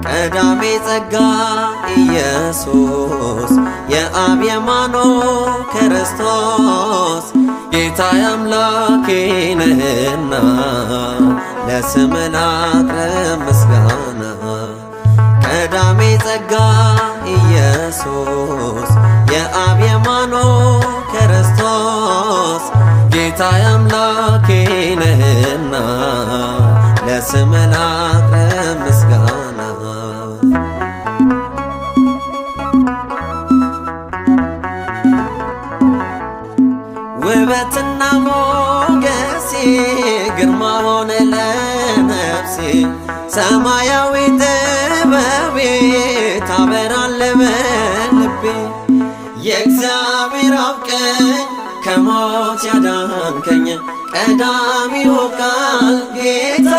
ቀዳሜ ጸጋ ኢየሱስ የአብ የማኖር ክርስቶስ ጌታዬ አምላኬ ነህና ለስምህ ላቅርብ ምስጋና። ቀዳሜ ጸጋ ኢየሱስ የአብ የማኖር ክርስቶስ ጌታዬ አምላኬ ነህና ለስምህ ላቅርብ ምስጋና። ውበትና ሞገሴ ግርማ ሆነ ለነፍሴ ሰማያዊ ጥበቤ ታበራለህ በልቤ። የእግዚአብሔር አብ ቀኝ ከሞት ያዳንከኝ ቀዳሚው ቃል ጌታ